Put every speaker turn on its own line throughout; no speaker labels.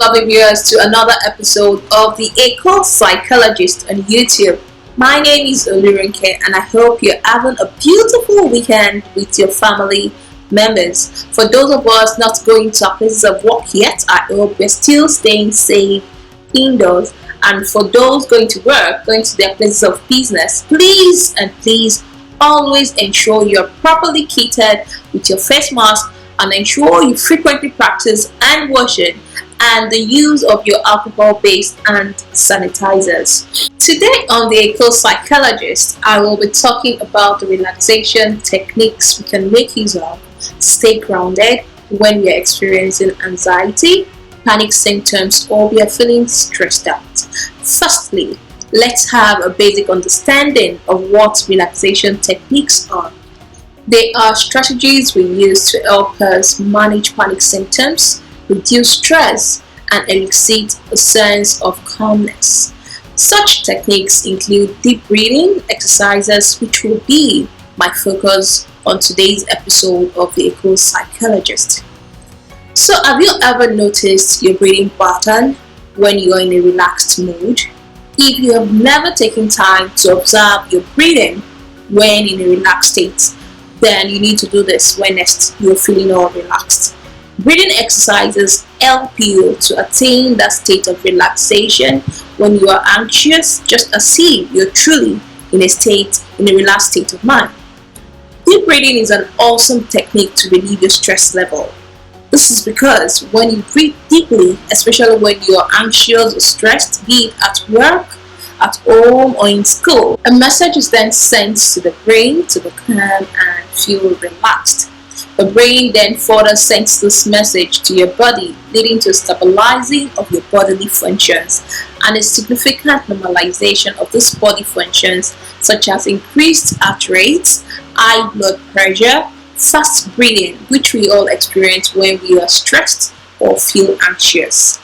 lovely viewers, to another episode of the Psychologist on YouTube. My name is Olurinke and I hope you're having a beautiful weekend with your family members. For those of us not going to our places of work yet, I hope we're still staying safe indoors. And for those going to work, going to their places of business, please always ensure you're properly kitted with your face mask and ensure you frequently practice hand washing and the use of your alcohol-based hand sanitizers. Today on the Psychologist, I will be talking about the relaxation techniques we can make use of to stay grounded when we are experiencing anxiety, panic symptoms, or we are feeling stressed out. Firstly, let's have a basic understanding of what relaxation techniques are. They are strategies we use to help us manage panic symptoms, reduce stress, and elicit a sense of calmness. Such techniques include deep breathing exercises, which will be my focus on today's episode of the Psychologist. So, have you ever noticed your breathing pattern when you are in a relaxed mood? If you have never taken time to observe your breathing when in a relaxed state, then you need to do this when next you're feeling all relaxed. Breathing exercises help you to attain that state of relaxation when you are anxious, just as if you're truly in a relaxed state of mind. Deep breathing is an awesome technique to relieve your stress level. This is because when you breathe deeply, especially when you are anxious or stressed, be it at work, at home, or in school, a message is then sent to the brain to become and feel relaxed. The brain then further sends this message to your body, leading to a stabilizing of your bodily functions and a significant normalization of these body functions, such as increased heart rates, high blood pressure, fast breathing, which we all experience when we are stressed or feel anxious.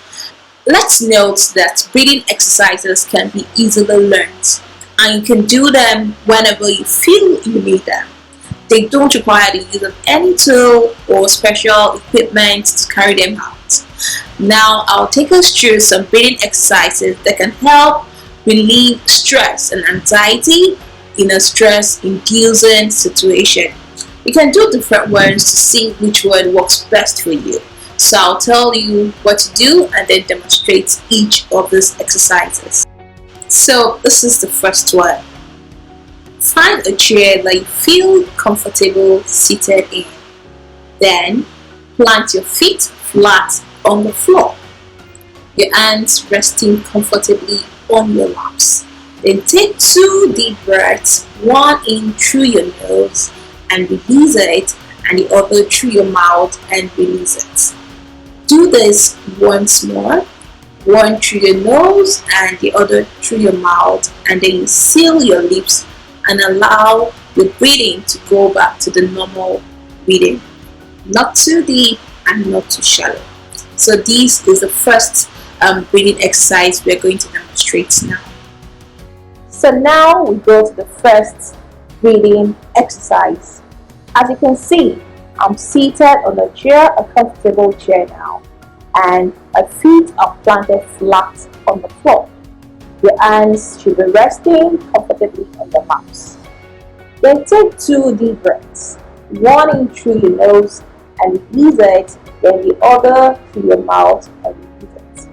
Let's note that breathing exercises can be easily learned, and you can do them whenever you feel you need them. They don't require the use of any tool or special equipment to carry them out. Now, I'll take us through some breathing exercises that can help relieve stress and anxiety in a stress-inducing situation. You can do different ones to see which one works best for you. So I'll tell you what to do and then demonstrate each of these exercises. So this is the first one. Find a chair that you feel comfortable seated in. Then plant your feet flat on the floor. Your hands resting comfortably on your laps. Then take 2 deep breaths, one in through your nose and release it, and the other through your mouth and release it. Do this once more, one through your nose and the other through your mouth, and then you seal your lips and allow your breathing to go back to the normal breathing, not too deep and not too shallow. So this is the first breathing exercise we are going to demonstrate now. So now we go to the first breathing exercise. As you can see, I'm seated on a chair, a comfortable chair now, and my feet are planted flat on the floor. Your hands should be resting comfortably on the laps. Then take 2 deep breaths, one in through your nose and release it, then the other through your mouth and release it.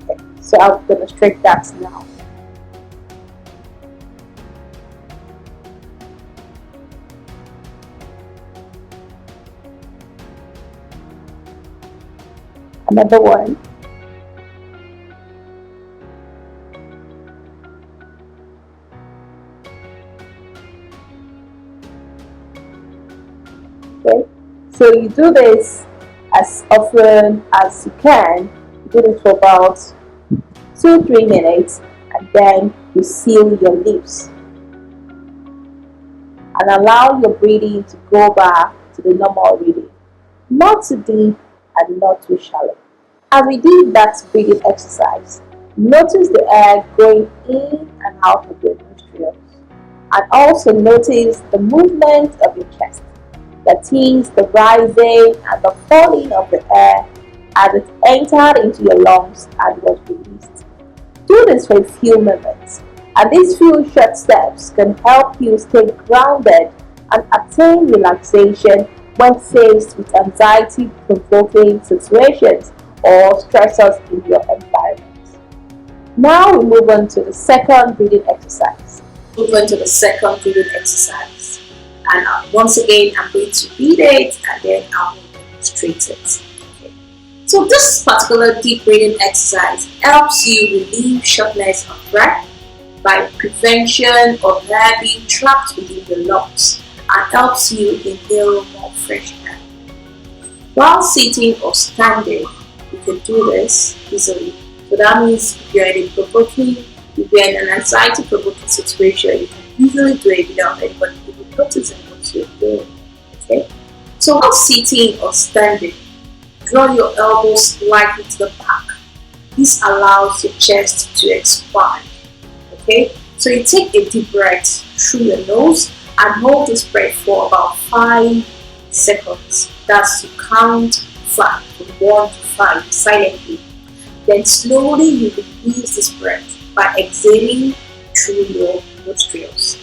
Okay, so I'll demonstrate that now. Another one. Okay, so you do this as often as you can. You do this for about 2-3 minutes, and then you seal your lips and allow your breathing to go back to the normal breathing, not too deep and not too shallow. As we did that breathing exercise, notice the air going in and out of your nostrils, and also notice the movement of your chest. That is the rising and the falling of the air as it entered into your lungs and was released. Do this for a few minutes, and these few short steps can help you stay grounded and attain relaxation when faced with anxiety-provoking situations or stressors in your environment. Now we move on to the second breathing exercise. Move on to the second breathing exercise. And once again, I'm going to read it and then I will demonstrate it. Okay. So this particular deep breathing exercise helps you relieve shortness of breath by prevention of air being trapped within the lungs and helps you inhale more fresh air. While sitting or standing, you can do this easily. So that means if you're in an anxiety-provoking situation, you can easily do it without anybody even noticing what you're doing. Okay? So while sitting or standing, draw your elbows slightly to the back. This allows your chest to expand. Okay? So you take a deep breath through your nose and hold this breath for about 5 seconds. That's to count 5 from 1 to 5 silently. Then slowly you release this breath by exhaling through your nostrils.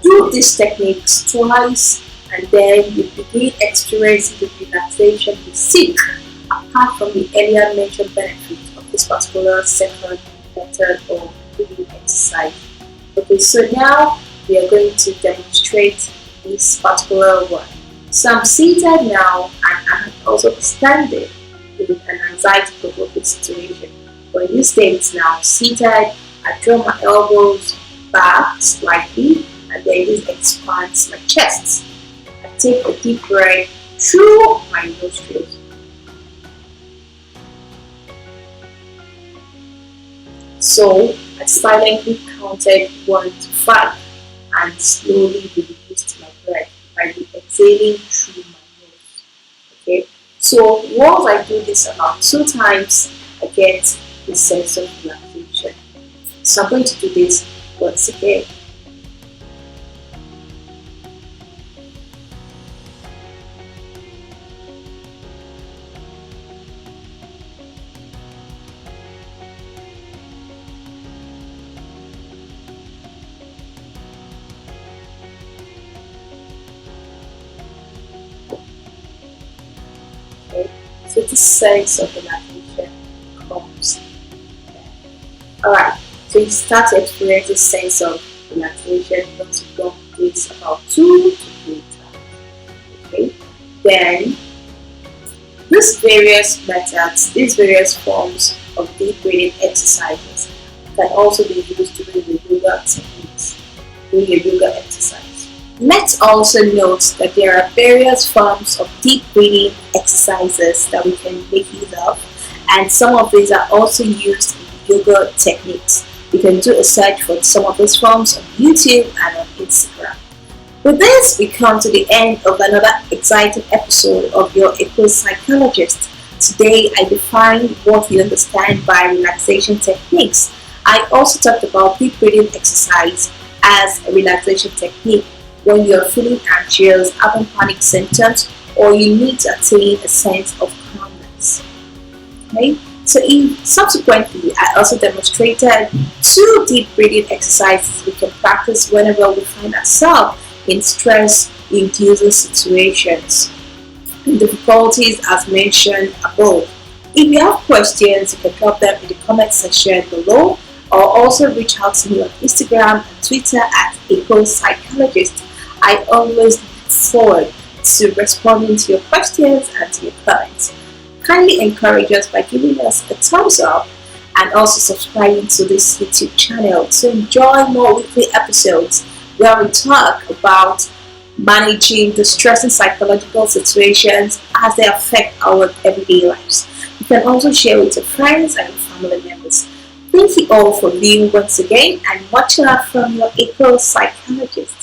Do these techniques twice and then you begin experiencing the relaxation you seek apart from the earlier mentioned benefits of this particular second method or breathing exercise. Okay, so now we are going to demonstrate this particular one. So I'm seated now and I'm also standing in an anxiety-provoking situation. But in this case now, seated, I draw my elbows back slightly and then this expands my chest. I take a deep breath through my nostrils. So I silently counted 1 to 5 and slowly released my breath by exhaling through my nose. Okay. So once I do this about 2 times, I get a sense of relaxation. So I'm going to do this once again. Okay. So this sense of relaxation comes. Alright, so you start to experience a sense of relaxation once you've done this about 2 to 3 times. Okay, then these various methods, these various forms of deep breathing exercises can also be used during the yoga techniques, during your yoga exercise. Let's also note that there are various forms of deep breathing exercises that we can make use of, and some of these are also used yoga techniques. You can do a search for some of these forms on YouTube and on Instagram. With this, we come to the end of another exciting episode of your Eco Psychologist. Today, I defined what we understand by relaxation techniques. I also talked about deep breathing exercise as a relaxation technique when you are feeling anxious, having panic symptoms, or you need to attain a sense of calmness. Okay? So subsequently, I also demonstrated 2 deep breathing exercises we can practice whenever we find ourselves in stress-inducing situations and difficulties as mentioned above. If you have questions, you can drop them in the comment section below, or also reach out to me on Instagram and Twitter at Eco Psychologist. I always look forward to responding to your questions and to your comments. Kindly encourage us by giving us a thumbs up and also subscribing to this YouTube channel to enjoy more weekly episodes where we talk about managing the stressing psychological situations as they affect our everyday lives. You can also share with your friends and family members. Thank you all for viewing once again, and much love from your Eco Psychologist.